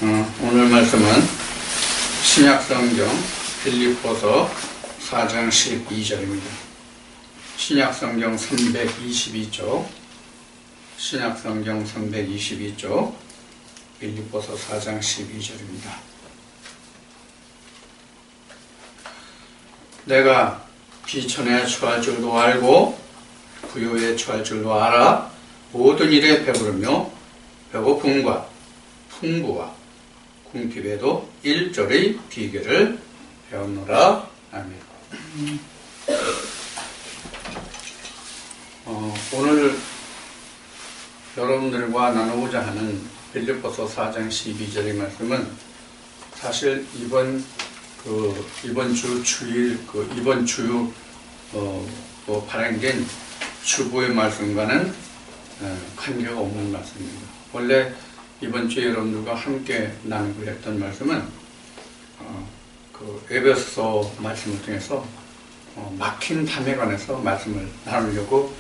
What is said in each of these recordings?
오늘 말씀은 신약성경 빌립보서 4장 12절입니다. 신약성경 322쪽, 신약성경 322쪽, 빌립보서 4장 12절입니다. 내가 비천에 처할 줄도 알고 부요에 처할 줄도 알아 모든 일에 배부르며 배고픔과 풍부와 궁핍에도 일절의 비결을 배웠노라. 아멘. 오늘 여러분들과 나누고자 하는 빌립보서 4장 12절의 말씀은 사실 이번 주 주일 이번 주 발행된 주보의 말씀과는 관계가 없는 말씀입니다. 원래 이번 주에 여러분들과 함께 나누기로 했던 말씀은 에베소서 말씀을 통해서 막힌 담에 관해서 말씀을 나누려고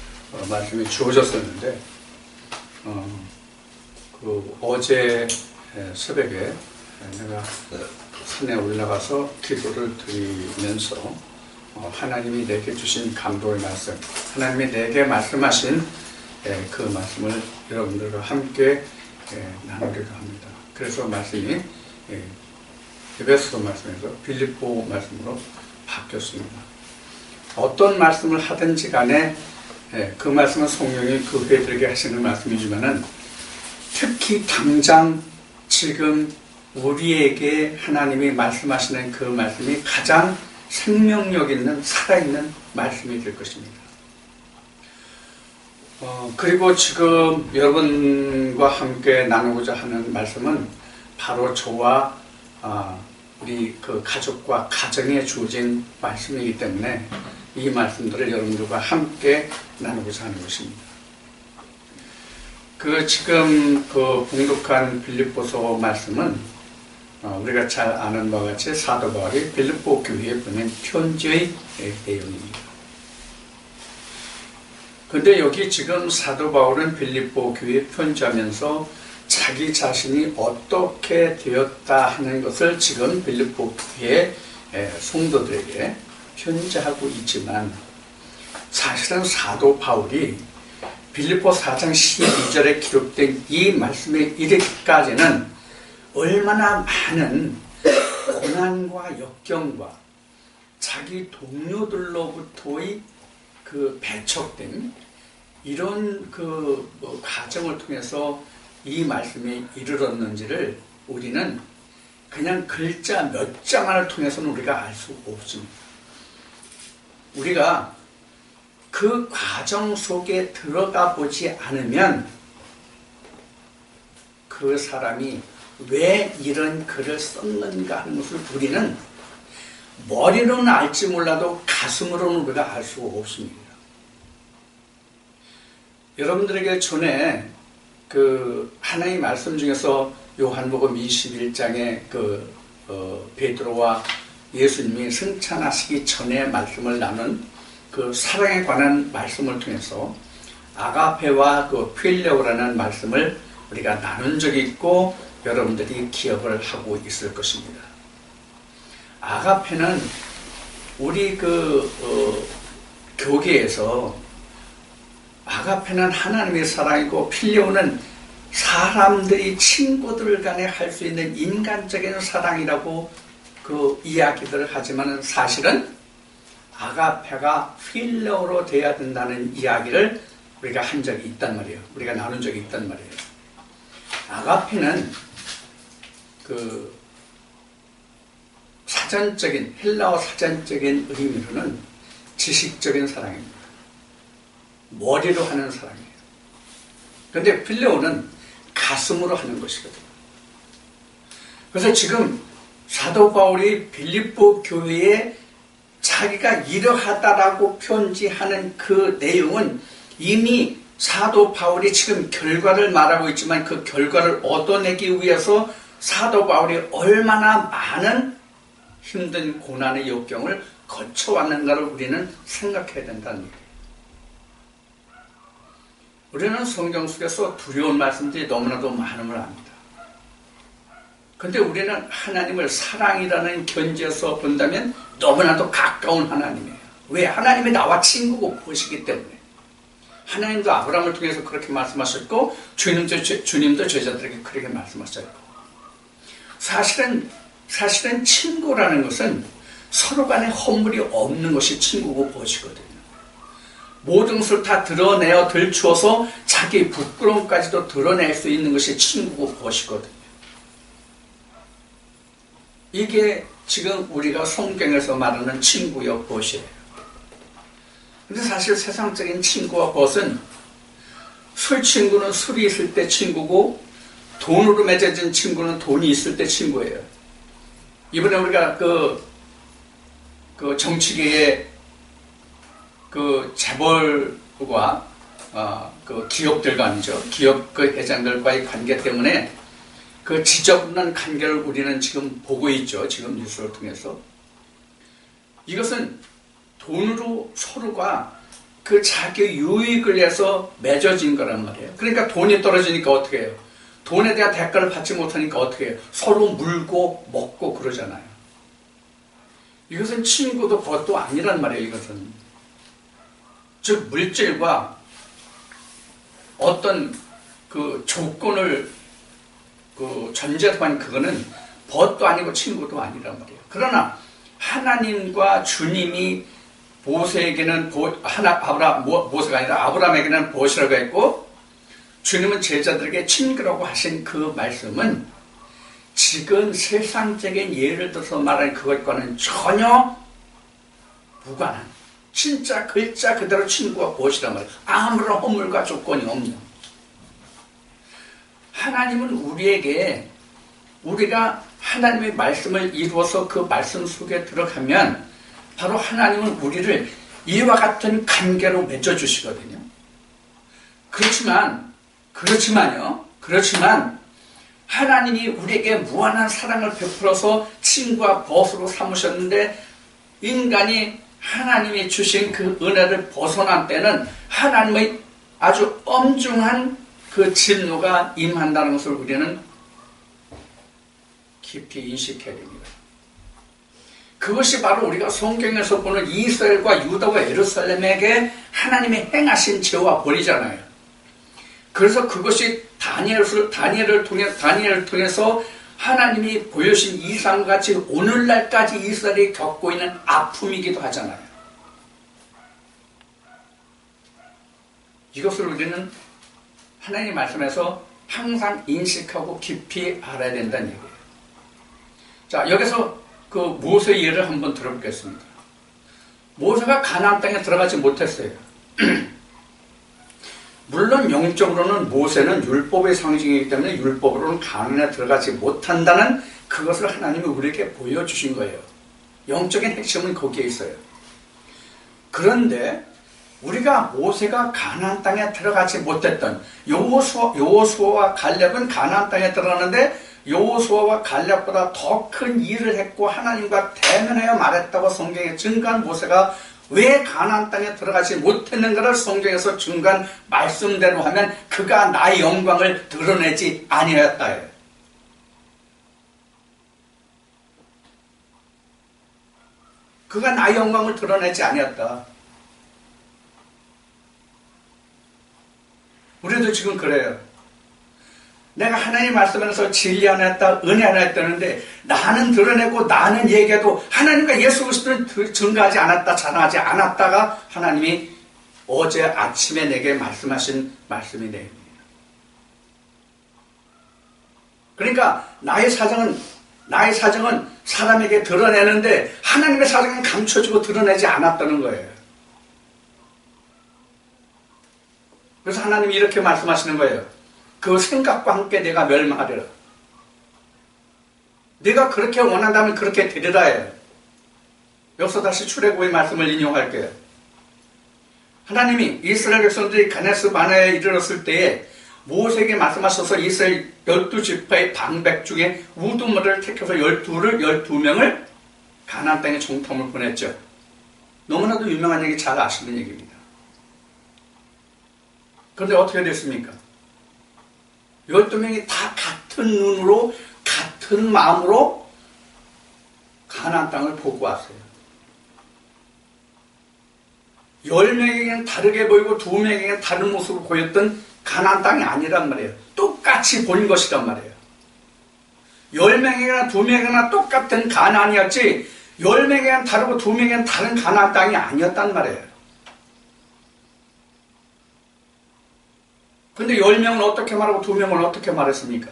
말씀이 주어졌었는데 어제 새벽에 내가 산에 올라가서 기도를 드리면서 하나님이 내게 주신 감동의 말씀, 하나님이 내게 말씀하신 그 말씀을 여러분들과 함께 나누려고 합니다. 그래서 말씀이 에베소서 말씀에서 빌립보 말씀으로 바뀌었습니다. 어떤 말씀을 하든지 간에 그 말씀은 성령이 그 회들에게 하시는 말씀이지만은 특히 당장 지금 우리에게 하나님이 말씀하시는 그 말씀이 가장 생명력 있는 살아있는 말씀이 될 것입니다. 그리고 지금 여러분과 함께 나누고자 하는 말씀은 바로 저와 우리 그 가족과 가정에 주어진 말씀이기 때문에 이 말씀들을 여러분들과 함께 나누고자 하는 것입니다. 지금 봉독한 빌립보서 말씀은 우리가 잘 아는 바와 같이 사도 바울이 빌립보 교회에 보낸 편지의 내용입니다. 근데 여기 지금 사도 바울은 빌립보 교회에 편지하면서 자기 자신이 어떻게 되었다 하는 것을 지금 빌립보 교회 성도들에게 편지하고 있지만 사실은 사도 바울이 빌립보 4장 12절에 기록된 이 말씀에 이르기까지는 얼마나 많은 고난과 역경과 자기 동료들로부터의 배척된 이런 과정을 통해서 이 말씀에 이르렀는지를 우리는 그냥 글자 몇 장만을 통해서는 우리가 알 수 없습니다. 우리가 그 과정 속에 들어가 보지 않으면 그 사람이 왜 이런 글을 썼는가 하는 것을 우리는 머리로는 알지 몰라도 가슴으로는 우리가 알 수가 없습니다. 여러분들에게 전에 하나님의 말씀 중에서 요한복음 21장에 베드로와 예수님이 승천하시기 전에 말씀을 나눈 사랑에 관한 말씀을 통해서 아가페와 필레오라는 말씀을 우리가 나눈 적이 있고 여러분들이 기억을 하고 있을 것입니다. 아가페는 우리 교계에서 아가페는 하나님의 사랑이고 필레오는 사람들이 친구들 간에 할 수 있는 인간적인 사랑이라고 이야기들을 하지만 사실은 아가페가 필레오로 돼야 된다는 이야기를 우리가 한 적이 있단 말이에요. 우리가 나눈 적이 있단 말이에요. 아가페는 헬라어 사전적인 의미로는 지식적인 사랑입니다. 머리로 하는 사랑이에요. 그런데 필레오는 가슴으로 하는 것이거든요. 그래서 지금 사도 바울이 빌립보 교회에 자기가 이러하다라고 편지하는 그 내용은 이미 사도 바울이 지금 결과를 말하고 있지만 그 결과를 얻어내기 위해서 사도 바울이 얼마나 많은 힘든 고난의 역경을 거쳐왔는가를 우리는 생각해야 된다는 얘기예요. 우리는 성경 속에서 두려운 말씀들이 너무나도 많음을 압니다. 근데 우리는 하나님을 사랑이라는 견지에서 본다면 너무나도 가까운 하나님이에요. 왜? 하나님이 나와 친구고 보시기 때문에. 하나님도 아브라함을 통해서 그렇게 말씀하셨고 주님도 제자들에게 그렇게 말씀하셨고, 사실은 친구라는 것은 서로 간에 허물이 없는 것이 친구고 보시거든요. 모든 것을 다 드러내어 들추어서 자기 부끄러움까지도 드러낼 수 있는 것이 친구고 보시거든요. 이게 지금 우리가 성경에서 말하는 친구여 벗이에요. 근데 사실 세상적인 친구와 벗은, 술 친구는 술이 있을 때 친구고 돈으로 맺어진 친구는 돈이 있을 때 친구예요. 이번에 우리가 그 정치계의 그 재벌과 그 기업들 간이죠. 기업 그 회장들과의 관계 때문에 그 지저분한 관계를 우리는 지금 보고 있죠. 지금 뉴스를 통해서. 이것은 돈으로 서로가 그 자기 유익을 위해서 맺어진 거란 말이에요. 그러니까 돈이 떨어지니까 어떻게 해요? 돈에 대한 대가를 받지 못하니까 어떻게 해요? 서로 물고 먹고 그러잖아요. 이것은 친구도 그것도 아니란 말이에요. 이것은. 즉 물질과 어떤 그 조건을 그 전제로 한 그거는 벗도 아니고 친구도 아니란 말이에요. 그러나 하나님과 주님이 모세에게는 모세가 아니라 아브라함에게는 벗이라고 했고, 주님은 제자들에게 친구라고 하신 그 말씀은 지금 세상적인 예를 들어서 말하는 그것과는 전혀 무관한, 진짜 글자 그대로 친구와 벗이란 말이에요. 아무런 허물과 조건이 없는. 하나님은 우리가 하나님의 말씀을 이루어서 그 말씀 속에 들어가면 바로 하나님은 우리를 이와 같은 관계로 맺어주시거든요. 그렇지만 하나님이 우리에게 무한한 사랑을 베풀어서 친구와 벗으로 삼으셨는데, 인간이 하나님이 주신 그 은혜를 벗어난 때는 하나님의 아주 엄중한 그 진노가 임한다는 것을 우리는 깊이 인식해야 됩니다. 그것이 바로 우리가 성경에서 보는 이스라엘과 유다와 예루살렘에게 하나님이 행하신 죄와 벌이잖아요. 그래서 그것이 다니엘을 통해서 하나님이 보여주신 이상과 같이 오늘날까지 이스라엘이 겪고 있는 아픔이기도 하잖아요. 이것을 우리는 하나님 말씀에서 항상 인식하고 깊이 알아야 된다는 얘기예요. 자, 여기서 그 모세의 예를 한번 들어보겠습니다. 모세가 가나안 땅에 들어가지 못했어요. 물론 영적으로는 모세는 율법의 상징이기 때문에 율법으로는 가나안에 들어가지 못한다는 그것을 하나님이 우리에게 보여주신 거예요. 영적인 핵심은 거기에 있어요. 그런데 우리가 모세가 가나안 땅에 들어가지 못했던 여호수아와 갈렙은 가나안 땅에 들어갔는데 여호수아와 갈렙보다 더 큰 일을 했고 하나님과 대면하여 말했다고 성경에 증거한 모세가 왜 가나안 땅에 들어가지 못했는가를 성경에서 증거한 말씀대로 하면 그가 나의 영광을 드러내지 아니하였다예요. 그가 나의 영광을 드러내지 아니었다. 우리도 지금 그래요. 내가 하나님 말씀에서 진리 하나 했다, 은혜 하나 했다는데 나는 드러내고 나는 얘기해도 하나님과 예수 그리스도는 증거하지 않았다, 자랑하지 않았다가 하나님이 어제 아침에 내게 말씀하신 말씀이 내입니다. 그러니까 나의 사정은 사람에게 드러내는데 하나님의 사정은 감춰지고 드러내지 않았다는 거예요. 그래서 하나님이 이렇게 말씀하시는 거예요. 그 생각과 함께 내가 멸망하리라. 네가 그렇게 원한다면 그렇게 되리라 해요. 여기서 다시 출애굽의 말씀을 인용할게요. 하나님이 이스라엘 백성들이 가데스 바네아에 이르렀을 때에 모세에게 말씀하셔서 이스라엘 12지파의 방백 중에 우두머리를 택해서 12명을 가나안 땅에 정탐을 보냈죠. 너무나도 유명한 얘기, 잘 아시는 얘기입니다. 그런데 어떻게 됐습니까? 12명이 다 같은 눈으로 같은 같은 마음으로 가나안 땅을 보고 왔어요. 10명에게는 다르게 보이고 2명에게는 다른 모습을 보였던 가나안 땅이 아니란 말이에요. 똑같이 본 것이란 말이에요. 10명에게나 2명에게나 똑같은 가나안이었지 10명에게는 다르고 2명에게는 다른 가나안 땅이 아니었단 말이에요. 근데 10명은 어떻게 말하고 2명은 어떻게 말했습니까?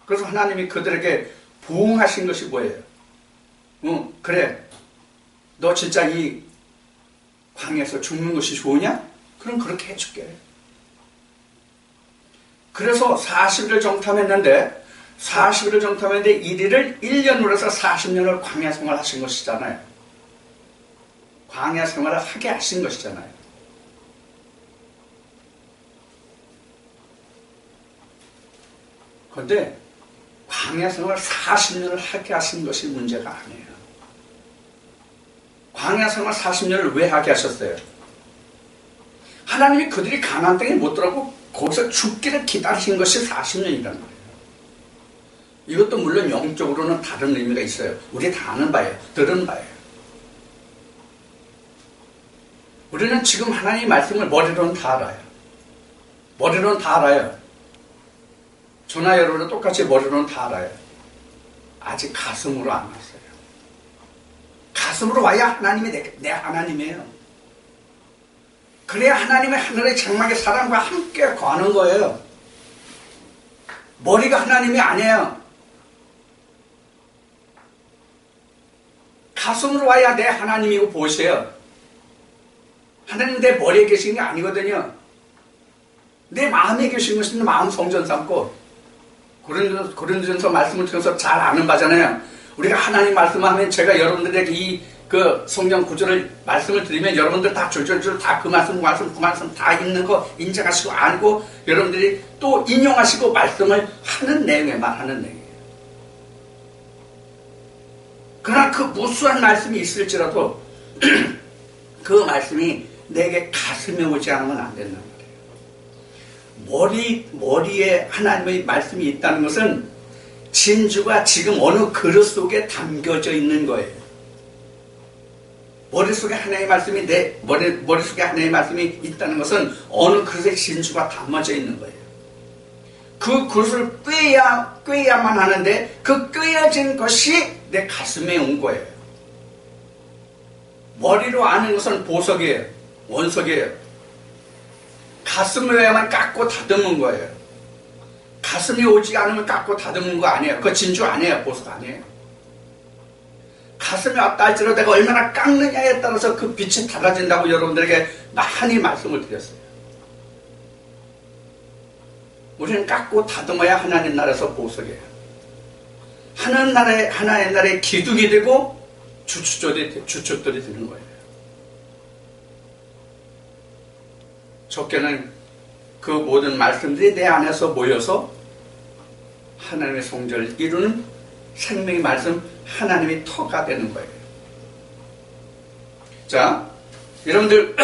그래서 하나님이 그들에게 부응하신 것이 뭐예요? 그래. 너 진짜 이 광야에서 죽는 것이 좋으냐? 그럼 그렇게 해줄게. 그래서 40일을 정탐했는데 40일을 정탐했는데 이리를 1년으로 해서 40년을 광야 생활을 하신 것이잖아요. 광야 생활을 하게 하신 것이잖아요. 그런데 광야 생활을 40년을 하게 하신 것이 문제가 아니에요. 광야 생활 40년을 왜 하게 하셨어요? 하나님이 그들이 가나안 땅에 못 들어가고 거기서 죽기를 기다리신 것이 40년이라는 거예요. 이것도 물론 영적으로는 다른 의미가 있어요. 우리 다 아는 바예요. 들은 바예요. 우리는 지금 하나님의 말씀을 머리로는 다 알아요. 머리로는 다 알아요. 저나 여러분은 똑같이 머리로는 다 알아요. 아직 가슴으로 안 왔어요. 가슴으로 와야 하나님이 내 하나님이에요. 그래야 하나님의 하늘의 장막의 사랑과 함께 거하는 거예요. 머리가 하나님이 아니에요. 가슴으로 와야 내 하나님이고 보세요. 하나님 내 머리에 계신 게 아니거든요. 내 마음에 계신 것은 마음 성전 삼고 고린도전서 말씀을 통해서 잘 아는 바잖아요. 우리가 하나님 말씀하면 제가 여러분들에게 이 성경 구절을 말씀을 드리면 여러분들 다 줄줄줄 다 그 말씀 다 읽는 거 인정하시고 알고 여러분들이 또 인용하시고 말씀을 하는 내용에 말하는 내용이에요. 그러나 그 무수한 말씀이 있을지라도 그 말씀이 내게 가슴에 오지 않으면 안 된단 말이에요. 머리에 하나님의 말씀이 있다는 것은 진주가 지금 어느 그릇 속에 담겨져 있는 거예요. 머릿속에 하나님의 말씀이 머릿속에 하나님의 말씀이 있다는 것은 어느 그릇에 진주가 담아져 있는 거예요. 그 그릇을 꿰야만 하는데 그 꿰어진 것이 내 가슴에 온 거예요. 머리로 아는 것은 보석이에요. 원석이에요. 가슴에만 깎고 다듬은 거예요. 가슴이 오지 않으면 깎고 다듬은 거 아니에요. 그거 진주 아니에요. 보석 아니에요. 가슴에 왔다 할지라도 내가 얼마나 깎느냐에 따라서 그 빛이 달라진다고 여러분들에게 많이 말씀을 드렸어요. 우리는 깎고 다듬어야 하나님 나라에서 보석이에요. 하나님 나라의 기둥이 되고 주춧돌이 되는 거예요. 적게는 그 모든 말씀들이 내 안에서 모여서 하나님의 성전을 이루는 생명의 말씀, 하나님의 터가 되는 거예요. 자, 여러분들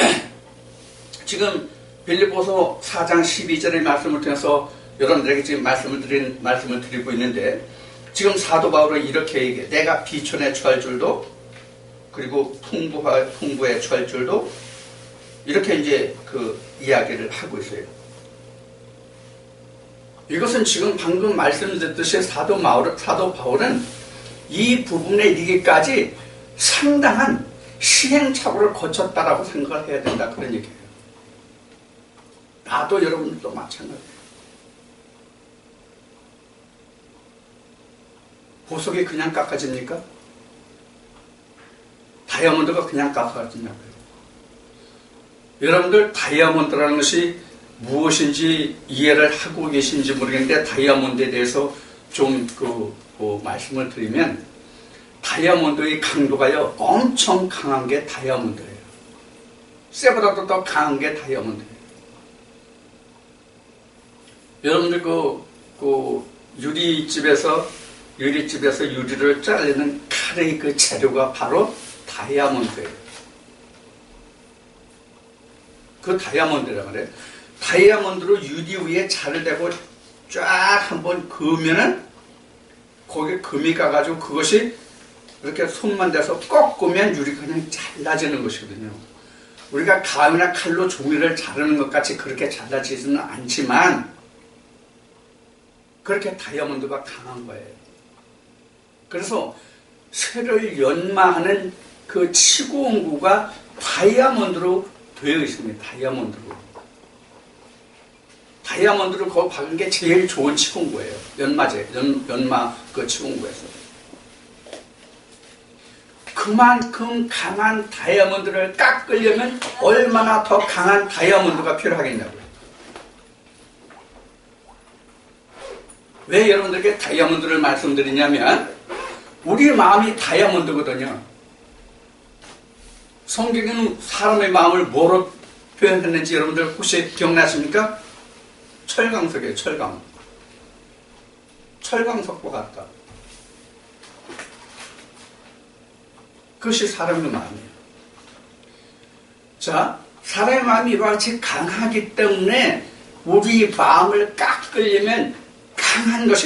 지금 빌립보서 4장 12절의 말씀을 통해서 여러분들에게 지금 말씀을 드리고 있는데 지금 사도 바울은 이렇게 얘기해. 내가 비천에 처할 줄도 그리고 풍부에 처할 줄도 이렇게 이제 그 이야기를 하고 있어요. 이것은 지금 방금 말씀드렸듯이 사도 바울은 이 부분에 이르기까지 상당한 시행착오를 거쳤다라고 생각을 해야 된다. 그런 얘기예요. 나도 여러분들도 마찬가지예요. 보석이 그냥 깎아집니까? 다이아몬드가 그냥 깎아지냐고요. 여러분들 다이아몬드라는 것이 무엇인지 이해를 하고 계신지 모르겠는데 다이아몬드에 대해서 좀 말씀을 드리면 다이아몬드의 강도가요 엄청 강한 게 다이아몬드예요. 쇠보다도 더 강한 게 다이아몬드예요. 여러분들 유리집에서 유리를 자르는 칼의 그 재료가 바로 다이아몬드예요. 그 다이아몬드란 말이에요. 다이아몬드로 유리 위에 자를 대고 쫙 한번 그으면은 거기에 금이 가가지고 그것이 이렇게 손만 대서 꺾으면 유리가 그냥 잘라지는 것이거든요. 우리가 가위나 칼로 종이를 자르는 것 같이 그렇게 잘라지지는 않지만 그렇게 다이아몬드가 강한 거예요. 그래서 쇠를 연마하는 그 치구온구가 다이아몬드로 되어 있습니다. 다이아몬드를 거기 박은 게 제일 좋은 치구온구예요. 연마 그 치구온구에서. 그만큼 강한 다이아몬드를 깎으려면 얼마나 더 강한 다이아몬드가 필요하겠냐고요. 왜 여러분들에게 다이아몬드를 말씀드리냐면 우리 마음이 다이아몬드거든요. 성경에는 사람의 마음을 뭐로 표현했는지 여러분들 혹시 기억나십니까? 철강석이에요. 철강석과 같다. 그것이 사람의 마음이에요. 자, 사람의 마음이 이와 같이 강하기 때문에 우리 마음을 깎으려면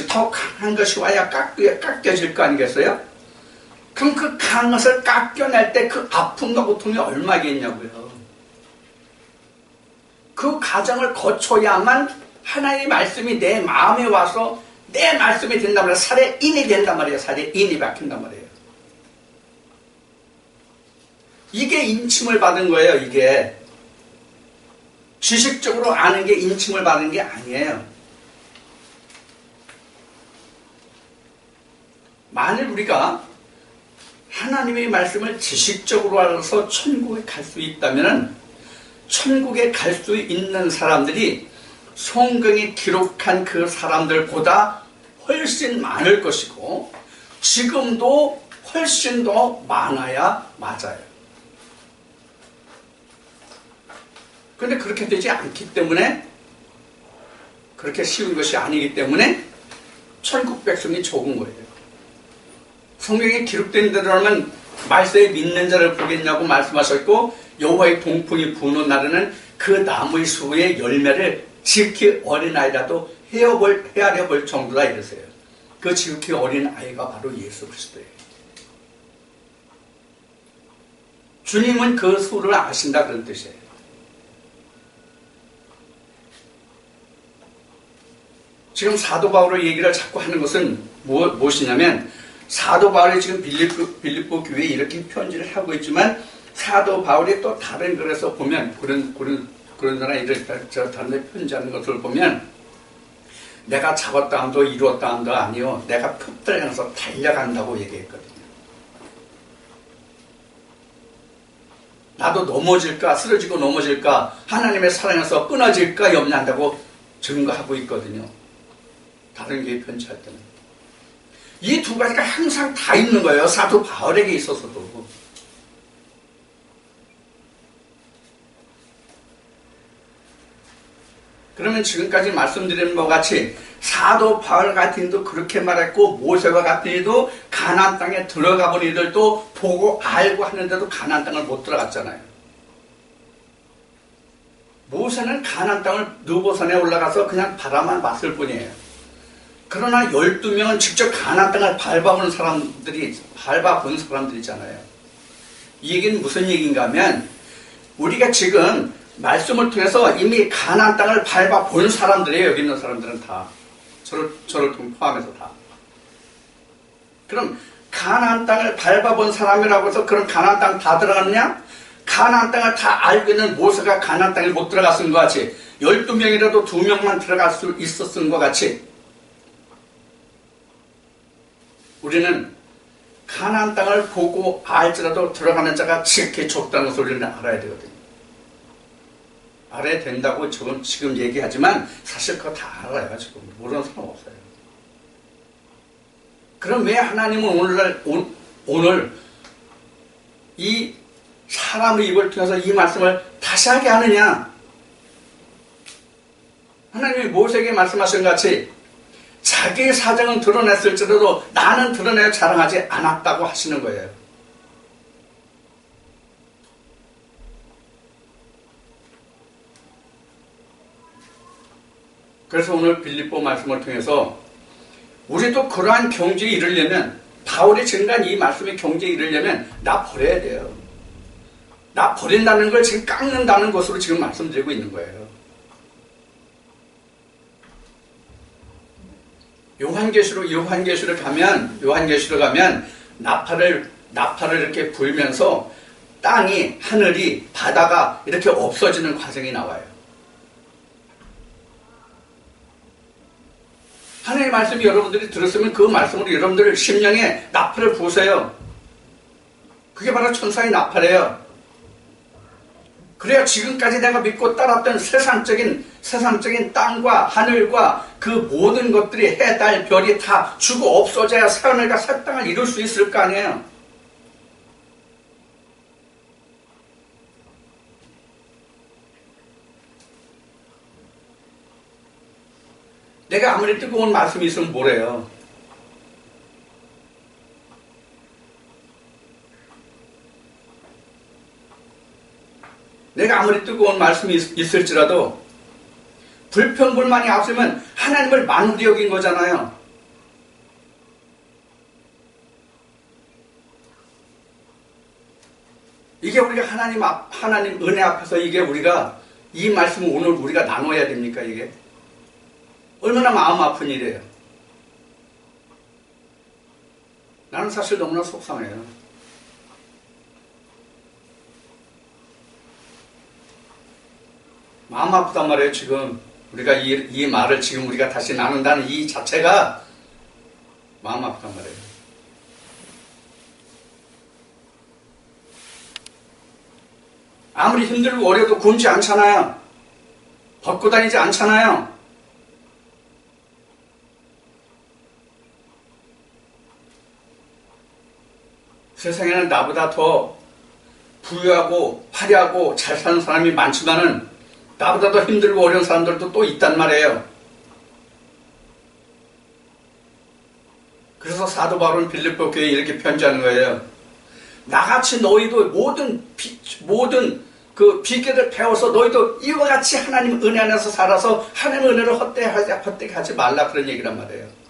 더 강한 것이 와야 깎여질 거 아니겠어요? 그럼 그 강한 것을 깎여낼 때 그 아픔과 고통이 얼마겠냐고요. 그 과정을 거쳐야만 하나님의 말씀이 내 마음에 와서 내 말씀이 된단 말이에요. 살에 인이 된단 말이에요. 살에 인이 박힌단 말이에요. 이게 인침을 받은 거예요. 이게 지식적으로 아는 게 인침을 받은 게 아니에요. 만일 우리가 하나님의 말씀을 지식적으로 알아서 천국에 갈 수 있다면 천국에 갈 수 있는 사람들이 성경에 기록한 그 사람들보다 훨씬 많을 것이고 지금도 훨씬 더 많아야 맞아요. 그런데 그렇게 되지 않기 때문에 그렇게 쉬운 것이 아니기 때문에 천국 백성이 적은 거예요. 성경에 기록된 대로라면 말세에 믿는 자를 보겠냐고 말씀하셨고 여호와의 동풍이 부는 날에는 그 나무의 수의 열매를 지극히 어린아이라도 헤아려 볼 정도다 이러세요. 그 지극히 어린아이가 바로 예수 그리스도예요. 주님은 그 수를 아신다 그런 뜻이에요. 지금 사도 바울의 얘기를 자꾸 하는 것은 무엇이냐면 사도 바울이 지금 빌립보 교회에 이렇게 편지를 하고 있지만 사도 바울이 또 다른 글에서 보면 그런 사람 이렇게 다른 데 편지하는 것을 보면 내가 잡았다 함도 이루었다 함도 아니요 내가 표대를 향해서 달려간다고 얘기했거든요. 나도 넘어질까 쓰러지고 넘어질까 하나님의 사랑에서 끊어질까 염려한다고 증거하고 있거든요. 다른 교회 편지할 때는. 이 두 가지가 항상 다 있는 거예요. 사도 바울에게 있어서도. 그러면 지금까지 말씀드린 것 같이 사도 바울 같은 이도 그렇게 말했고 모세와 같은 이도 가나안 땅에 들어가 본 이들도 보고 알고 하는데도 가나안 땅을 못 들어갔잖아요. 모세는 가나안 땅을 느보산에 올라가서 그냥 바라만 봤을 뿐이에요. 그러나 12명은 직접 가나안 땅을 밟아본 사람들이잖아요. 이 얘기는 무슨 얘기인가 하면 우리가 지금 말씀을 통해서 이미 가나안 땅을 밟아본 사람들이에요. 여기 있는 사람들은 다. 저를 포함해서 다. 그럼 가나안 땅을 밟아본 사람이라고 해서 그럼 가나안 땅 다 들어갔냐? 가나안 땅을 다 알고 있는 모세가 가나안 땅에 못 들어갔은 것 같이 12명이라도 2명만 들어갈 수 있었은 것 같이 우리는 가나안 땅을 보고 알지라도 들어가는 자가 지극히 좁다는 것을 우리는 알아야 되거든요. 알아야 된다고 지금 얘기하지만 사실 그거 다 알아요. 지금 모르는 사람 없어요. 그럼 왜 하나님은 오늘 이 사람의 입을 통해서 이 말씀을 다시 하게 하느냐? 하나님이 모세에게 말씀하신 것 같이 자기의 사정은 드러냈을지라도 나는 드러내어 자랑하지 않았다고 하시는 거예요. 그래서 오늘 빌립보 말씀을 통해서 우리도 그러한 경지에 이르려면, 바울이 증가한 이 말씀의 경지에 이르려면 나 버려야 돼요. 나 버린다는 걸 지금 깎는다는 것으로 지금 말씀드리고 있는 거예요. 요한계시록 가면 나팔을 이렇게 불면서 땅이, 하늘이, 바다가 이렇게 없어지는 과정이 나와요. 하나님의 말씀이 여러분들이 들었으면 그 말씀으로 여러분들 심령에 나팔을 부으세요. 그게 바로 천사의 나팔이에요. 그래야 지금까지 내가 믿고 따랐던 세상적인 땅과 하늘과 그 모든 것들이, 해, 달, 별이 다 죽어 없어져야 새하늘과 새 땅을 이룰 수 있을 거 아니에요. 내가 아무리 뜨거운 말씀이 있으면 뭐래요? 내가 아무리 뜨거운 말씀이 있을지라도 불평불만이 없으면 하나님을 만으로 여긴 거잖아요. 이게 우리가 하나님 은혜 앞에서 이게 우리가 이 말씀을 오늘 우리가 나눠야 됩니까? 이게 얼마나 마음 아픈 일이에요. 나는 사실 너무나 속상해요. 마음 아프단 말이에요. 지금 우리가 이 말을 지금 우리가 다시 나눈다는 이 자체가 마음 아프단 말이에요. 아무리 힘들고 어려도 굶지 않잖아요. 벗고 다니지 않잖아요. 세상에는 나보다 더 부유하고 화려하고 잘 사는 사람이 많지만은 나보다 더 힘들고 어려운 사람들도 또 있단 말이에요. 그래서 사도 바울은 빌립보 교회에 이렇게 편지하는 거예요. 나같이 너희도 모든 그 비결을 배워서 너희도 이와 같이 하나님 은혜 안에서 살아서 하나님 은혜를 헛되게 하지 말라, 그런 얘기란 말이에요.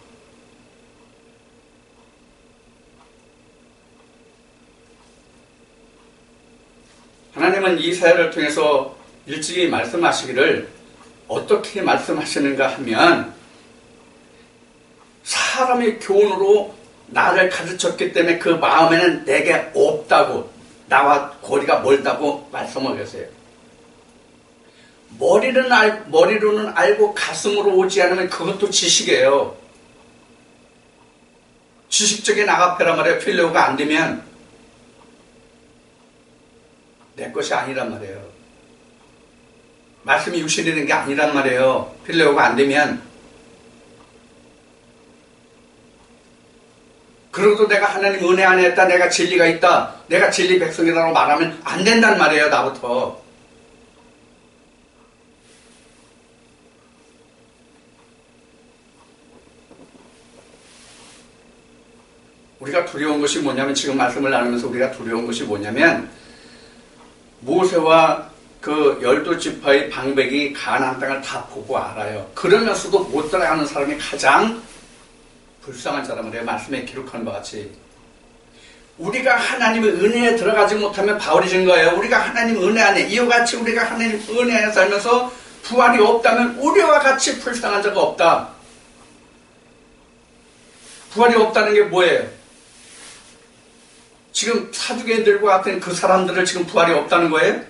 하나님은 이 사회를 통해서 일찍이 말씀하시기를 어떻게 말씀하시는가 하면, 사람의 교훈으로 나를 가르쳤기 때문에 그 마음에는 내게 없다고, 나와 거리가 멀다고 말씀을 하세요. 머리로는 알고 가슴으로 오지 않으면 그것도 지식이에요. 지식적인 아가페란 말이에요. 필요가 안 되면 내 것이 아니란 말이에요. 말씀이 육신이 된 게 아니란 말이에요. 필요가 안 되면. 그러고도 내가 하나님 은혜 안에 있다, 내가 진리가 있다, 내가 진리 백성이라고 말하면 안 된단 말이에요. 나부터. 우리가 두려운 것이 뭐냐면, 지금 말씀을 나누면서 우리가 두려운 것이 뭐냐면, 모세와 그 12지파의 방백이 가나안 땅을 다 보고 알아요. 그러면서도 못 따라가는 사람이 가장 불쌍한 사람을 말씀에 기록한 것 같이, 우리가 하나님의 은혜에 들어가지 못하면 바울이 준 거예요. 우리가 하나님 은혜 안에, 이와 같이 우리가 하나님 은혜 안에 살면서 부활이 없다면 우리와 같이 불쌍한 자가 없다. 부활이 없다는 게 뭐예요? 지금 사두개인들과 같은 그 사람들을 지금 부활이 없다는 거예요?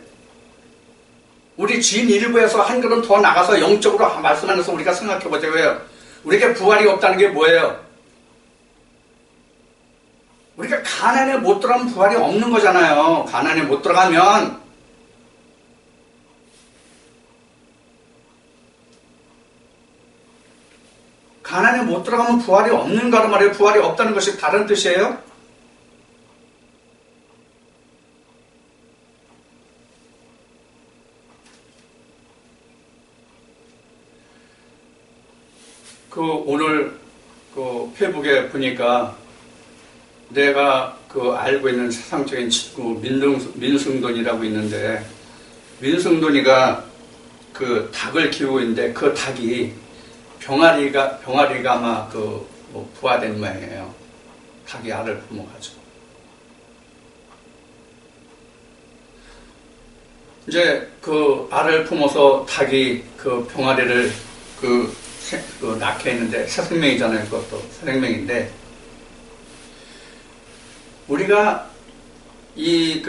우리 지인 일부에서 한 걸음 더 나가서 영적으로 말씀하면서 우리가 생각해보자고요. 우리가 부활이 없다는 게 뭐예요? 우리가 가나안에 못 들어가면 부활이 없는 거잖아요. 가나안에 못 들어가면. 가나안에 못 들어가면 부활이 없는 거란 말이에요. 부활이 없다는 것이 다른 뜻이에요? 오늘 페이북에 보니까 내가 알고 있는 세상적인 친구 민승돈이라고 있는데, 민승돈이가 닭을 키우고 있는데 그 닭이 병아리가 아마 뭐 부화된 모양이에요. 닭이 알을 품어가지고. 이제 그 알을 품어서 닭이 그 병아리를 낳게 했는데 새 생명이잖아요. 그것도 새 생명인데, 우리가 이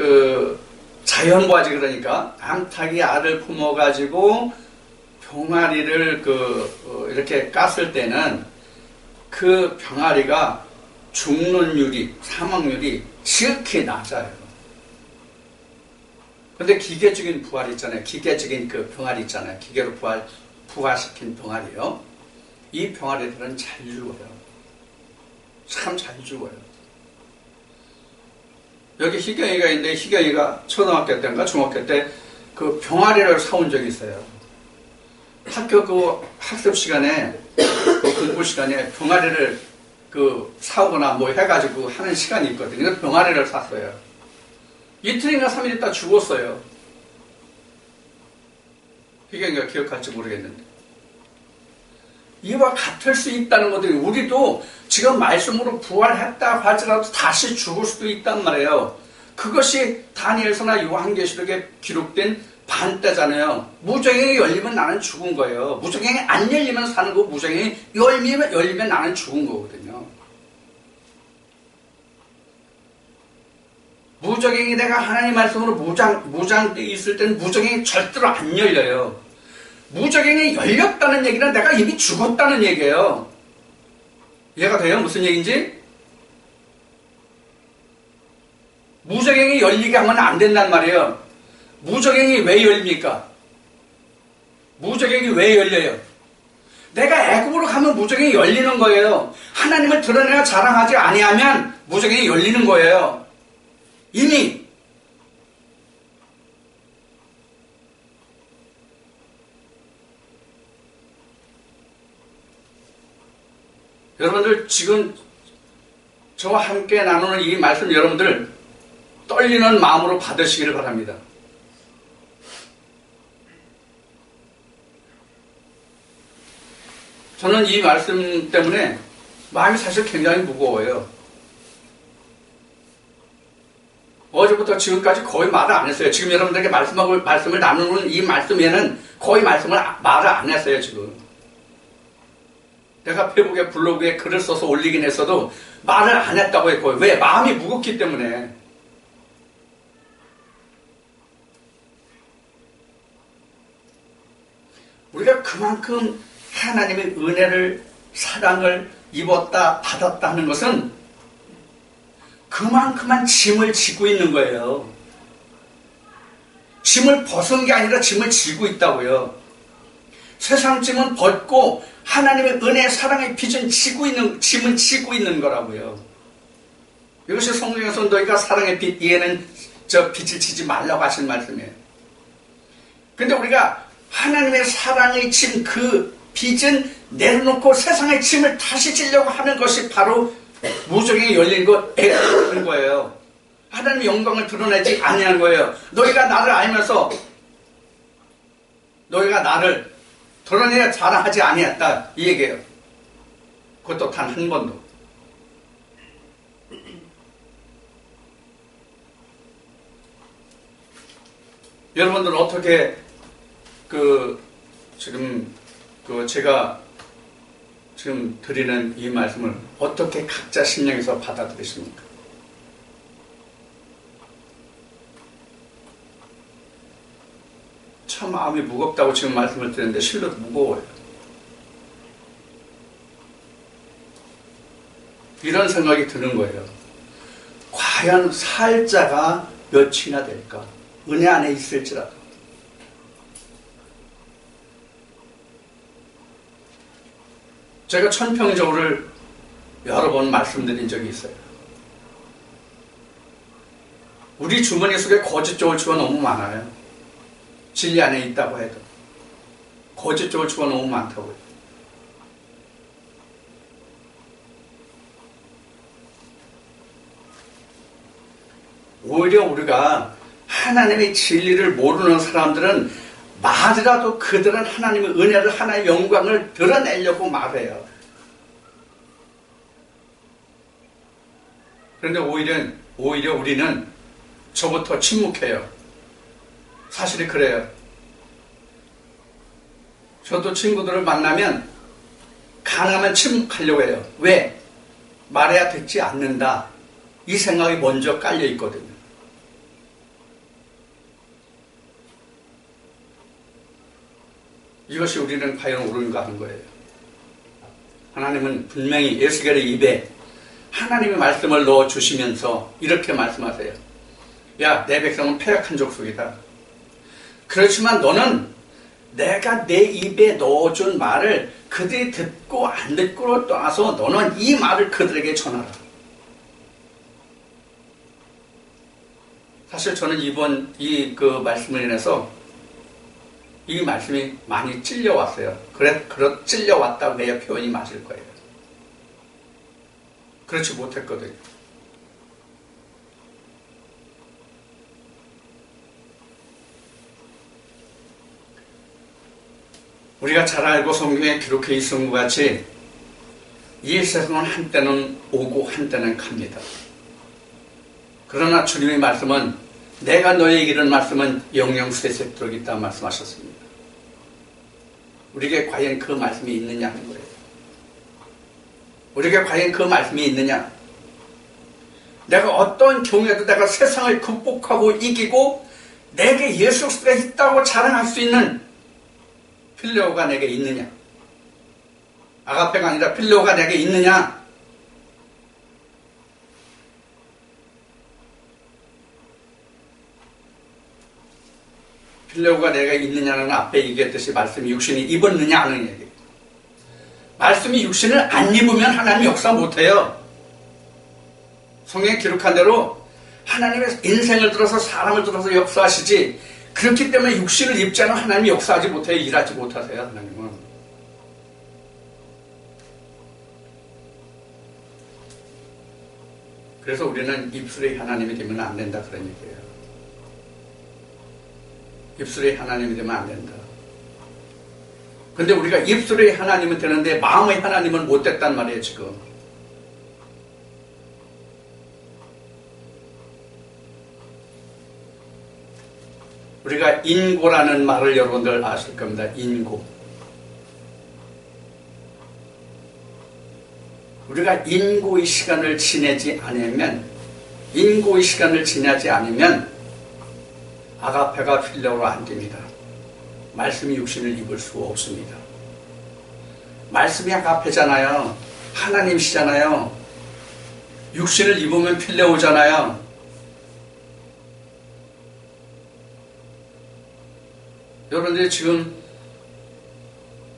자연과지, 그러니까 암탉이 알을 품어가지고 병아리를 이렇게 깠을 때는 그 병아리가 죽는율이, 사망률이 지극히 낮아요. 근데 기계적인 부활이 있잖아요. 기계적인 그 병아리 있잖아요. 기계로 부활시킨 병아리요. 이 병아리들은 잘 죽어요. 참 잘 죽어요. 여기 희경이가 있는데, 희경이가 초등학교 때인가 중학교 때 그 병아리를 사온 적이 있어요. 학교 학습 시간에, 공부 시간에 병아리를 사오거나 뭐 해가지고 하는 시간이 있거든요. 병아리를 샀어요. 이틀이나 3일 있다 죽었어요. 희경이가 기억할지 모르겠는데. 이와 같을 수 있다는 것들이, 우리도 지금 말씀으로 부활했다 할지라도 다시 죽을 수도 있단 말이에요. 그것이 다니엘서나 요한계시록에 기록된 반대잖아요. 무저갱이 열리면 나는 죽은 거예요. 무저갱이 안 열리면 사는 거고, 무저갱이 열리면 나는 죽은 거거든요. 무저갱이, 내가 하나님 말씀으로 무장되어 있을 때는 무저갱이 절대로 안 열려요. 무저갱이 열렸다는 얘기는 내가 이미 죽었다는 얘기예요. 이해가 돼요? 무슨 얘기인지? 무저갱이 열리게 하면 안 된단 말이에요. 무저갱이 왜 열립니까? 무저갱이 왜 열려요? 내가 애굽으로 가면 무저갱이 열리는 거예요. 하나님을 드러내어 자랑하지 아니하면 무저갱이 열리는 거예요. 이미. 여러분들 지금 저와 함께 나누는 이 말씀, 여러분들 떨리는 마음으로 받으시기를 바랍니다. 저는 이 말씀 때문에 마음이 사실 굉장히 무거워요. 어제부터 지금까지 거의 말을 안 했어요. 지금 여러분들에게 말씀을 나누는 이 말씀에는 거의 말을 안 했어요, 지금. 내가 페북에, 블로그에 글을 써서 올리긴 했어도 말을 안 했다고 했고요. 왜? 마음이 무겁기 때문에. 우리가 그만큼 하나님의 은혜를, 사랑을 입었다, 받았다 하는 것은 그만큼만 짐을 지고 있는 거예요. 짐을 벗은 게 아니라 짐을 지고 있다고요. 세상 짐은 벗고 하나님의 은혜, 사랑의 빚은 짐을 지고 있는 거라고요. 이것이 성경에서 너희가 사랑의 빚, 이에는 저 빚을 지지 말라고 하신 말씀이에요. 근데 우리가 하나님의 사랑의 짐, 그 빚은 내려놓고 세상의 짐을 다시 지려고 하는 것이 바로 무저갱이 열린 그런 거예요. 하나님의 영광을 드러내지 아니하는 거예요. 너희가 나를 알면서 너희가 나를 드러내야 자랑하지 아니했다, 이 얘기예요. 그것도 단 한 번도. 여러분들은 어떻게 지금 제가 지금 드리는 이 말씀을 어떻게 각자 심령에서 받아들이십니까? 참 마음이 무겁다고 지금 말씀을 드렸는데 실로 무거워요. 이런 생각이 드는 거예요. 과연 살 자가 몇이나 될까? 은혜 안에 있을지라도. 제가 천평저울을 여러 번 말씀드린 적이 있어요. 우리 주머니 속에 거짓 저울추가 너무 많아요. 진리 안에 있다고 해도 거짓 저울추가 너무 많다고요. 오히려 우리가 하나님의 진리를 모르는 사람들은 말이라도 그들은 하나님의 은혜를, 하나님의 영광을 드러내려고 말해요. 그런데 오히려 우리는 저부터 침묵해요. 사실이 그래요. 저도 친구들을 만나면 가능하면 침묵하려고 해요. 왜? 말해야 듣지 않는다. 이 생각이 먼저 깔려 있거든요. 이것이 우리는 과연 옳은가 하는 거예요. 하나님은 분명히 에스겔의 입에 하나님의 말씀을 넣어주시면서 이렇게 말씀하세요. 야, 내 백성은 패역한 족속이다. 그렇지만 너는 내가 내 입에 넣어준 말을 그들이 듣고 안 듣고를 떠나서 너는 이 말을 그들에게 전하라. 사실 저는 이번 그 말씀을 인해서 이 말씀이 많이 찔려왔어요. 찔려왔다고 내 표현이 맞을 거예요. 그렇지 못했거든요. 우리가 잘 알고 성경에 기록해 있은 것 같이 이 세상은 한때는 오고 한때는 갑니다. 그러나 주님의 말씀은 내가 너에게 이런 말씀은 영영세세토록 있다 말씀하셨습니다. 우리에게 과연 그 말씀이 있느냐 하는 거예요. 우리에게 과연 그 말씀이 있느냐. 내가 어떤 경우에도 내가 세상을 극복하고 이기고 내게 예수 그리스도가 있다고 자랑할 수 있는 필요가 내게 있느냐. 아가페가 아니라 필요가 내게 있느냐. 필요가 내가 있느냐는 앞에 얘기했듯이 말씀이 육신이 입었느냐 하는 얘기. 말씀이 육신을 안 입으면 하나님이 역사 못해요. 성경에 기록한 대로 하나님의 인생을 들어서 사람을 들어서 역사하시지, 그렇기 때문에 육신을 입지 않으면 하나님이 역사하지 못해요. 일하지 못하세요. 하나님은. 그래서 우리는 입술의 하나님이 되면 안 된다 그런 얘기예요. 입술의 하나님이 되면 안 된다. 근데 우리가 입술의 하나님은 되는데 마음의 하나님은 못 됐단 말이에요. 지금 우리가 인고라는 말을 여러분들 아실 겁니다. 인고. 우리가 인고의 시간을 지내지 않으면 아가페가 필요로 안 됩니다. 말씀이 육신을 입을 수 없습니다. 말씀이 아가페잖아요. 하나님이시잖아요. 육신을 입으면 필요오잖아요. 여러분들이 지금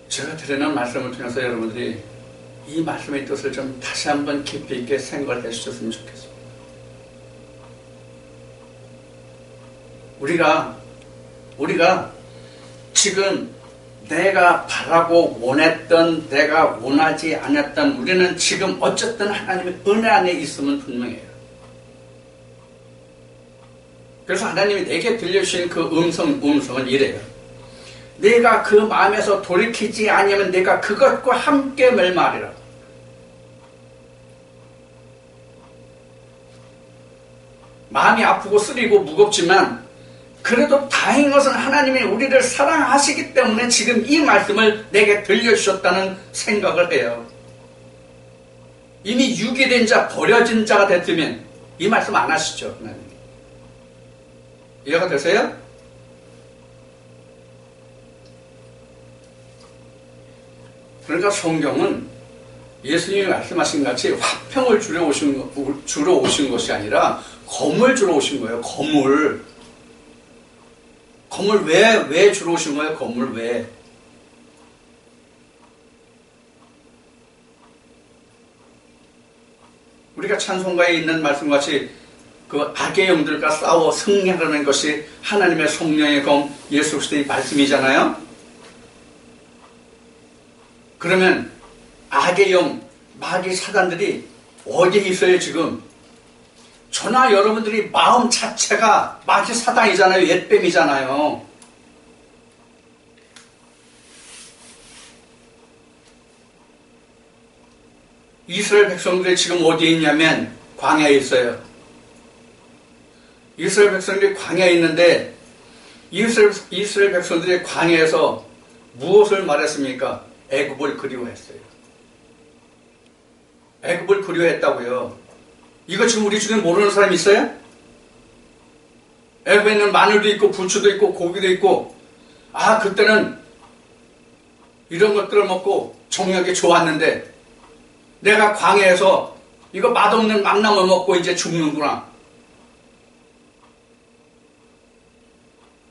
제가 드리는 말씀을 통해서 여러분들이 이 말씀의 뜻을 좀 다시 한번 깊이 있게 생각을 해 주셨으면 좋겠습니다. 우리가 지금 내가 바라고 원했던, 내가 원하지 않았던, 우리는 지금 어쨌든 하나님의 은혜 안에 있으면 분명해요. 그래서 하나님이 내게 들려주신 그 음성은 이래요. 내가 그 마음에서 돌이키지 아니하면 내가 그것과 함께 멸망하리라. 마음이 아프고 쓰리고 무겁지만 그래도 다행인 것은 하나님이 우리를 사랑하시기 때문에 지금 이 말씀을 내게 들려주셨다는 생각을 해요. 이미 유기된 자, 버려진 자가 됐으면 이 말씀 안 하시죠. 하나님. 이해가 되세요? 그러니까 성경은 예수님이 말씀하신 같이 화평을 주러 오신 것이 아니라 검을 주러 오신 거예요. 검을 왜 주러 오신 거예요? 검을 왜? 우리가 찬송가에 있는 말씀같이 그 악의 영들과 싸워 승리하라는 것이 하나님의 성령의 검, 예수 그리스도의 말씀이잖아요. 그러면 악의 영, 마귀 사단들이 어디에 있어요 지금? 저나 여러분들이 마음 자체가 마귀 사단이잖아요. 옛뱀이잖아요. 이스라엘 백성들이 지금 어디에 있냐면 광야에 있어요. 이스라엘 백성들이 광야에 있는데 이스라엘 백성들이 광야에서 무엇을 말했습니까? 애굽을 그리워했어요. 애굽을 그리워했다고요. 이거 지금 우리 중에 모르는 사람 있어요? 애굽에는 마늘도 있고 부추도 있고 고기도 있고 그때는 이런 것들을 먹고 정력이 좋았는데 내가 광야에서 이거 맛없는 망나물 먹고 이제 죽는구나.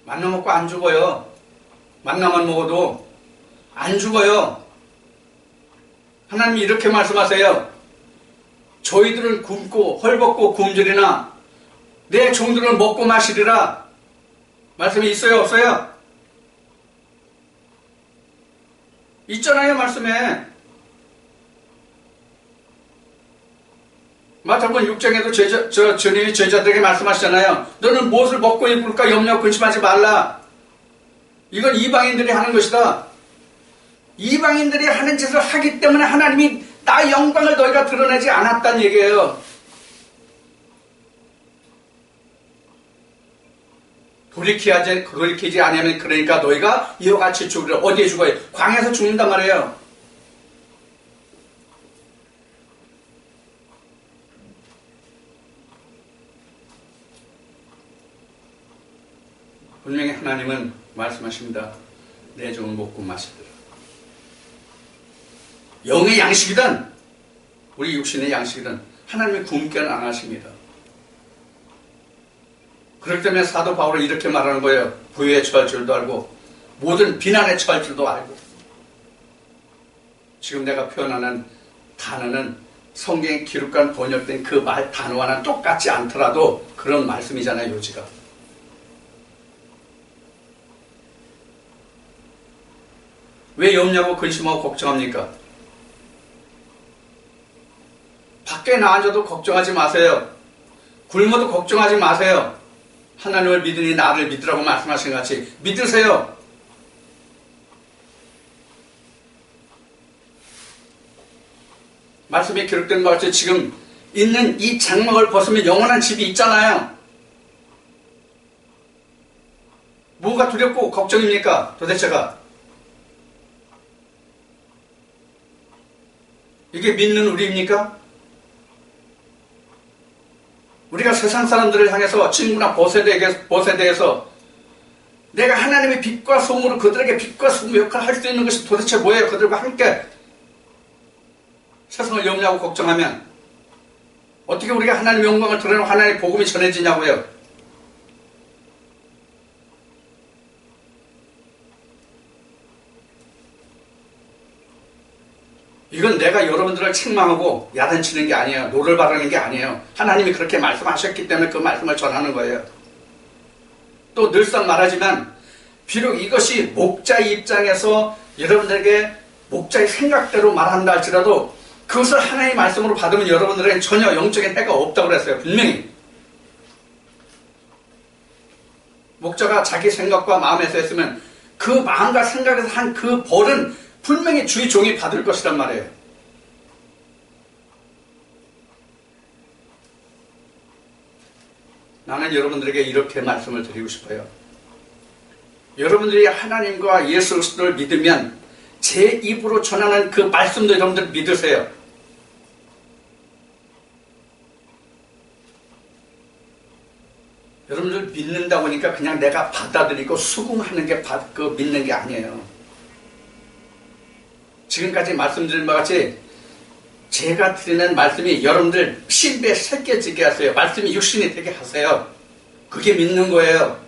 망나 먹고 안 죽어요. 망나만 먹어도 안 죽어요. 하나님이 이렇게 말씀하세요. 저희들은 굶고 헐벗고 굶주리나 내 종들은 먹고 마시리라. 말씀이 있어요 없어요? 있잖아요 말씀에. 마태복음 6장에도 주님이 제자들에게 말씀하시잖아요. 너는 무엇을 먹고 입을까 염려 근심하지 말라. 이건 이방인들이 하는 것이다. 이방인들이 하는 짓을 하기 때문에 하나님이 나의 영광을 너희가 드러내지 않았다는 얘기예요. 돌이키지 않으면 그러니까 너희가 이와 같이 죽으리라. 어디에 죽어요? 광야에서 죽는단 말이에요. 분명히 하나님은 말씀하십니다. 내 종은 먹고 마시더라. 영의 양식이든 우리 육신의 양식이든 하나님이 굶게는 안 하십니다. 그렇기 때문에 사도 바울은 이렇게 말하는 거예요. 부유에 처할 줄도 알고 모든 비난에 처할 줄도 알고. 지금 내가 표현하는 단어는 성경에 기록한 번역된 그 단어와는 똑같지 않더라도 그런 말씀이잖아요. 요지가. 왜 염려하고 근심하고 걱정합니까? 밖에 나앉아도 걱정하지 마세요. 굶어도 걱정하지 마세요. 하나님을 믿으니 나를 믿으라고 말씀하신 것 같이 믿으세요. 말씀에 기록된 것 같이 지금 있는 이 장막을 벗으면 영원한 집이 있잖아요. 뭐가 두렵고 걱정입니까? 도대체가. 이게 믿는 우리입니까? 우리가 세상 사람들을 향해서 친구나 벗에 대해서 내가 하나님의 빛과 소금으로 그들에게 빛과 소금 역할을 할 수 있는 것이 도대체 뭐예요? 그들과 함께 세상을 염려하고 걱정하면 어떻게 우리가 하나님의 영광을 드러내고 하나님의 복음이 전해지냐고요? 이건 내가 여러분들을 책망하고 야단치는 게 아니에요. 노를 바라는 게 아니에요. 하나님이 그렇게 말씀하셨기 때문에 그 말씀을 전하는 거예요. 또 늘상 말하지만 비록 이것이 목자의 입장에서 여러분들에게 목자의 생각대로 말한다 할지라도 그것을 하나님의 말씀으로 받으면 여러분들에게 전혀 영적인 해가 없다고 그랬어요. 분명히. 목자가 자기 생각과 마음에서 했으면 그 마음과 생각에서 한 그 벌은 분명히 주의 종이 받을 것이란 말이에요. 나는 여러분들에게 이렇게 말씀을 드리고 싶어요. 여러분들이 하나님과 예수 그리스도를 믿으면 제 입으로 전하는 그 말씀도 여러분들 믿으세요. 여러분들 믿는다 보니까 그냥 내가 받아들이고 수긍하는 게 믿는 게 아니에요. 지금까지 말씀드린 바 같이 제가 드리는 말씀이 여러분들 신비에 새겨지게 하세요. 말씀이 육신이 되게 하세요. 그게 믿는 거예요.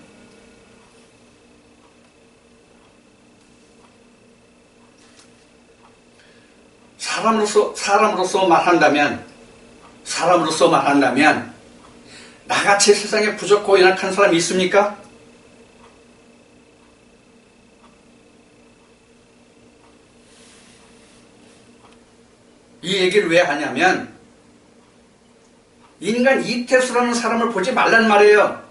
사람으로서 말한다면 나같이 세상에 부족하고 연약한 사람이 있습니까? 이 얘기를 왜 하냐면 인간 이태수라는 사람을 보지 말란 말이에요.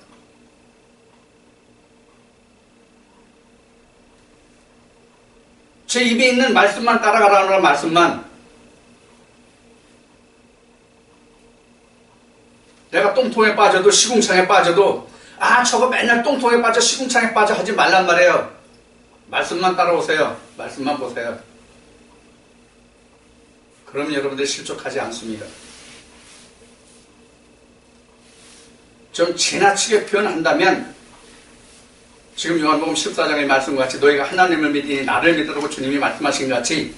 제 입에 있는 말씀만 따라가라는 말씀만. 내가 똥통에 빠져도 시궁창에 빠져도 저거 맨날 똥통에 빠져 시궁창에 빠져 하지 말란 말이에요. 말씀만 따라오세요. 말씀만 보세요. 그럼 여러분들 실족하지 않습니다. 좀 지나치게 표현한다면 지금 요한복음 14장의 말씀과 같이 너희가 하나님을 믿으니 나를 믿으라고 주님이 말씀하신 것 같이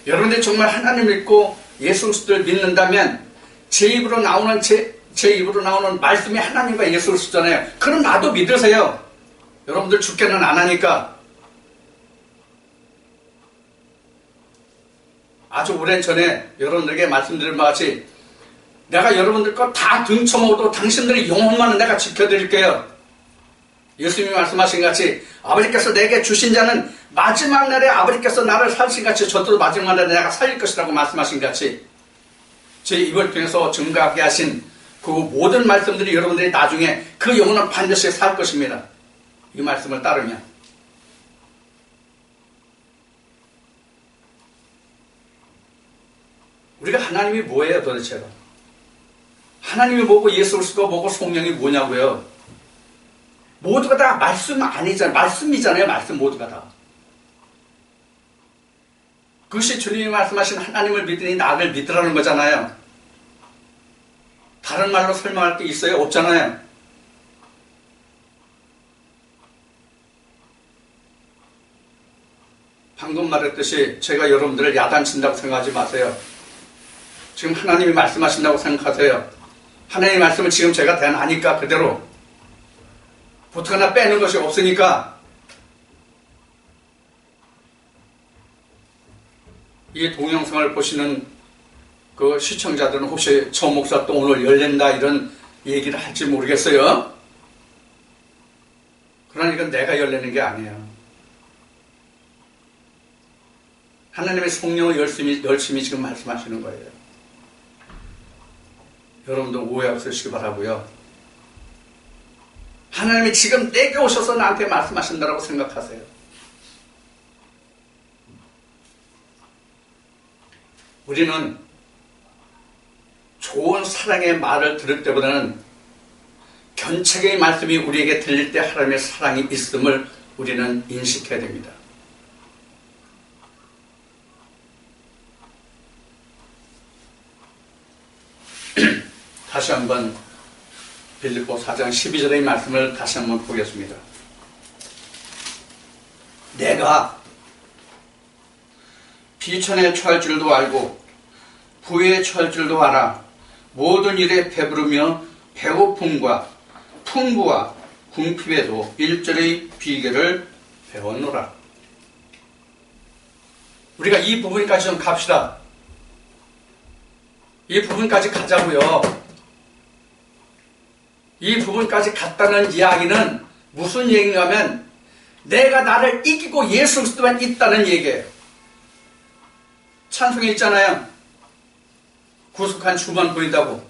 여러분들이 정말 하나님 믿고 예수 그리스도를 믿는다면 제 입으로 나오는 말씀이 하나님과 예수 그리스도잖아요. 그럼 나도 믿으세요. 여러분들 죽게는 안 하니까. 아주 오랜 전에 여러분들에게 말씀드린 바와 같이 내가 여러분들 거 다 등쳐먹어도 당신들의 영혼만은 내가 지켜드릴게요. 예수님이 말씀하신 것 같이 아버지께서 내게 주신 자는 마지막 날에 아버지께서 나를 살신 같이 저도 마지막 날에 내가 살릴 것이라고 말씀하신 것 같이 제 입을 통해서 증거하게 하신 그 모든 말씀들이 여러분들이 나중에 그 영혼은 반드시 살 것입니다. 이 말씀을 따르면 우리가 하나님이 뭐예요 도대체가? 하나님이 뭐고 예수 그리스도가 뭐고 성령이 뭐냐고요? 모두가 다 말씀 아니잖아요. 말씀이잖아요. 말씀 모두가 다. 그것이 주님이 말씀하신 하나님을 믿으니 나를 믿으라는 거잖아요. 다른 말로 설명할 게 있어요? 없잖아요. 방금 말했듯이 제가 여러분들을 야단친다고 생각하지 마세요. 지금 하나님이 말씀하신다고 생각하세요. 하나님의 말씀을 지금 제가 대하니까 그대로 보통 하나 빼는 것이 없으니까 이 동영상을 보시는 그 시청자들은 혹시 저 목사 또 오늘 열린다 이런 얘기를 할지 모르겠어요. 그러니까 내가 열리는 게 아니에요. 하나님의 성령을 열심히 지금 말씀하시는 거예요. 여러분도 오해 없으시기 바라고요. 하나님이 지금 내게 오셔서 나한테 말씀하신다고 생각하세요. 우리는 좋은 사랑의 말을 들을 때보다는 견책의 말씀이 우리에게 들릴 때 하나님의 사랑이 있음을 우리는 인식해야 됩니다. 다시 한번 빌립보 4장 12절의 말씀을 다시 한번 보겠습니다. 내가 비천에 처할 줄도 알고 부에 처할 줄도 알아 모든 일에 배부르며 배고픔과 풍부와 궁핍에도 일절의 비결을 배웠노라. 우리가 이 부분까지 좀 갑시다. 이 부분까지 가자고요. 이 부분까지 갔다는 이야기는 무슨 얘기인가 하면 내가 나를 이기고 예수 그리스도만 있다는 얘기예요. 찬송에 있잖아요. 구속한 주만 보인다고.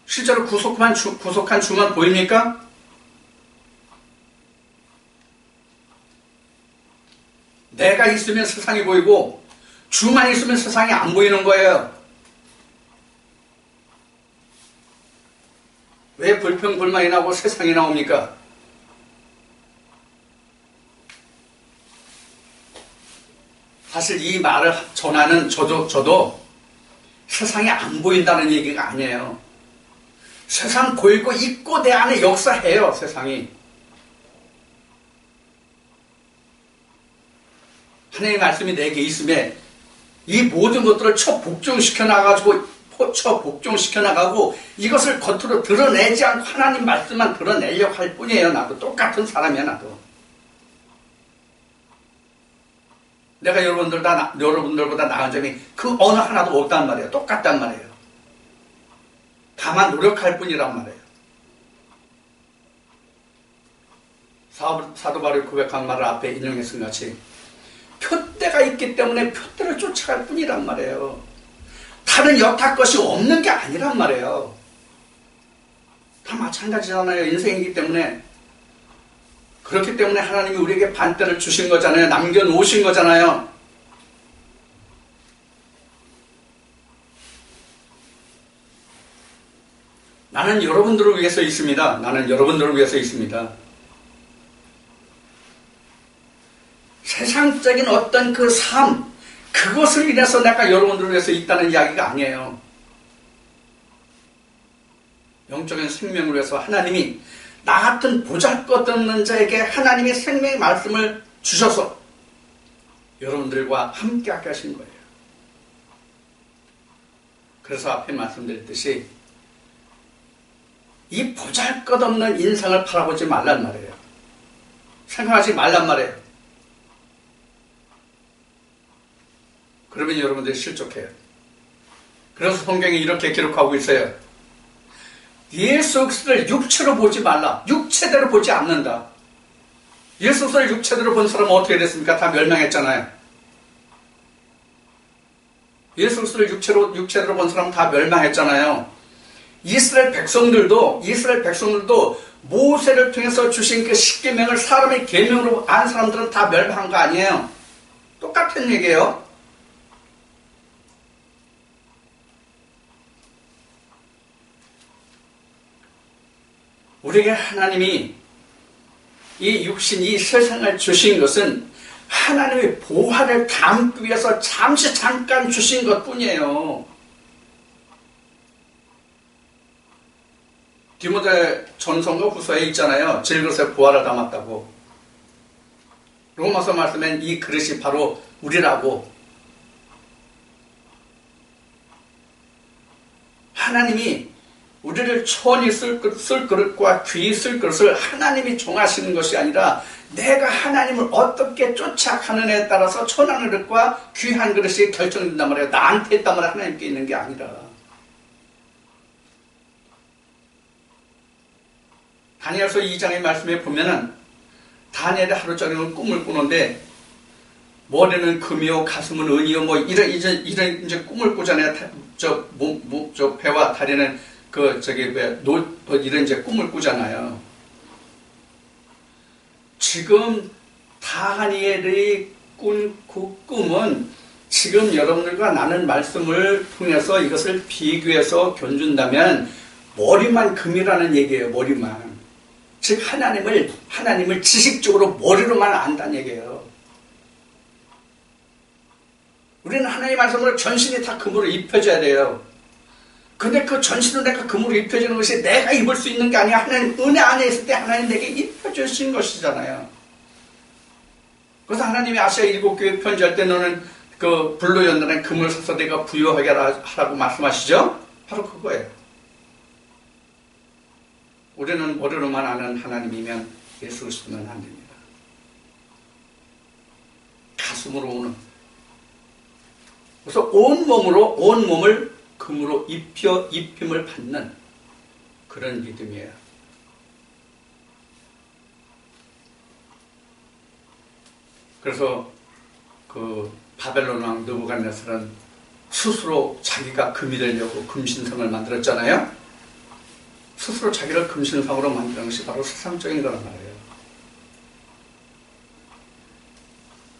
실제로 구속한 주만 보입니까? 내가 있으면 세상이 보이고 주만 있으면 세상이 안 보이는 거예요. 왜 불평불만이 나오고 세상이 나옵니까? 사실 이 말을 전하는 저도 세상이 안 보인다는 얘기가 아니에요. 세상 보이고 있고 내 안에 역사해요. 세상이. 하나님의 말씀이 내게 있음에 이 모든 것들을 복종시켜 나가고 이것을 겉으로 드러내지 않고 하나님 말씀만 드러내려고 할 뿐이에요. 나도 똑같은 사람이야. 나도. 내가 여러분들보다 나은 점이 그 어느 하나도 없단 말이에요. 똑같단 말이에요. 다만 노력할 뿐이란 말이에요. 사도 바울이 고백한 말을 앞에 인용했은 같이 표대가 있기 때문에 표대를 쫓아갈 뿐이란 말이에요. 다른 여타 것이 없는 게 아니란 말이에요. 다 마찬가지잖아요. 인생이기 때문에. 그렇기 때문에 하나님이 우리에게 반대를 주신 거잖아요. 남겨놓으신 거잖아요. 나는 여러분들을 위해서 있습니다. 나는 여러분들을 위해서 있습니다. 세상적인 어떤 그 삶, 그것을 인해서 내가 여러분들을 위해서 있다는 이야기가 아니에요. 영적인 생명을 위해서 하나님이 나 같은 보잘것없는 자에게 하나님의 생명의 말씀을 주셔서 여러분들과 함께하게 하신 거예요. 그래서 앞에 말씀드렸듯이 이 보잘것없는 인생을 바라보지 말란 말이에요. 생각하지 말란 말이에요. 그러면 여러분들이 실족해요. 그래서 성경이 이렇게 기록하고 있어요. 예수 그리스도를 육체로 보지 말라. 육체대로 보지 않는다. 예수 그리스도를 육체대로 본 사람은 어떻게 됐습니까? 다 멸망했잖아요. 예수 그리스도를 육체대로 본 사람은 다 멸망했잖아요. 이스라엘 백성들도 모세를 통해서 주신 그 십계명을 사람의 계명으로 안 사람들은 다 멸망한 거 아니에요. 똑같은 얘기예요. 우리에게 하나님이 이 육신, 이 세상을 주신 것은 하나님의 보화를 담기 위해서 잠깐 주신 것 뿐이에요. 디모데 전서가 후서에 있잖아요. 질그릇에 보화를 담았다고. 로마서 말씀엔 이 그릇이 바로 우리라고. 하나님이 우리를 천히 쓸 그릇과 귀히 쓸 그릇을 하나님이 정하시는 것이 아니라 내가 하나님을 어떻게 쫓아가느냐에 따라서 천한 그릇과 귀한 그릇이 결정된단 말이에요. 나한테 있단 말이에요. 하나님께 있는 게 아니라. 다니엘서 2장의 말씀에 보면은 다니엘이 하루 종일 꿈을 꾸는데 머리는 금이요 가슴은 은이요 뭐 이런 이제 꿈을 꾸잖아요. 저 배와 다리는 이런 이제 꿈을 꾸잖아요. 지금 다니엘이 꾼 그 꿈은 지금 여러분들과 나눈 말씀을 통해서 이것을 비교해서 견준다면 머리만 금이라는 얘기예요. 머리만. 즉 하나님을 지식적으로 머리로만 안다는 얘기예요. 우리는 하나님의 말씀으로 전신이 다 금으로 입혀져야 돼요. 근데 그 전신을 내가 금으로 입혀주는 것이 내가 입을 수 있는 게 아니야. 하나님 은혜 안에 있을 때 하나님 내게 입혀주신 것이잖아요. 그래서 하나님이 아시아 7교회 편지할 때 너는 그 불로 연단한 금을 사서 내가 부유하게 하라고 말씀하시죠? 바로 그거예요. 우리는 머리로만 아는 하나님이면 예수 그리스도는 안 됩니다. 가슴으로 오는. 그래서 온 몸을 금으로 입힘을 받는 그런 믿음이에요. 그래서 그 바벨론 왕 느부갓네살은 스스로 자기가 금이 되려고 금신상을 만들었잖아요. 스스로 자기를 금신상으로 만드는 것이 바로 세상적인 거란 말이에요.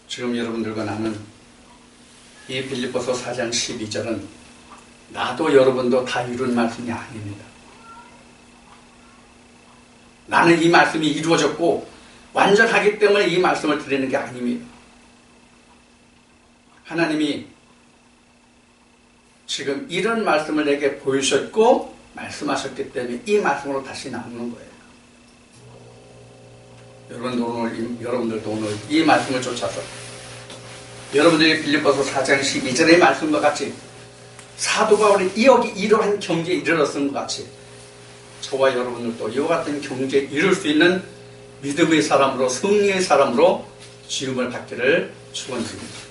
지금 여러분들과 나는 이 빌립보서 4장 12절은 나도 여러분도 다 이룬 말씀이 아닙니다. 나는 이 말씀이 이루어졌고 완전하기 때문에 이 말씀을 드리는 게 아닙니다. 하나님이 지금 이런 말씀을 내게 보이셨고 말씀하셨기 때문에 이 말씀으로 다시 나오는 거예요. 여러분들도 오늘 이 말씀을 쫓아서 여러분들이 빌립보서 4장 12절의 말씀과 같이 사도 바울이 이러한 경지에 이르렀은 것 같이 저와 여러분들도 이와 같은 경지에 이룰 수 있는 믿음의 사람으로 승리의 사람으로 지음을 받기를 축원드립니다.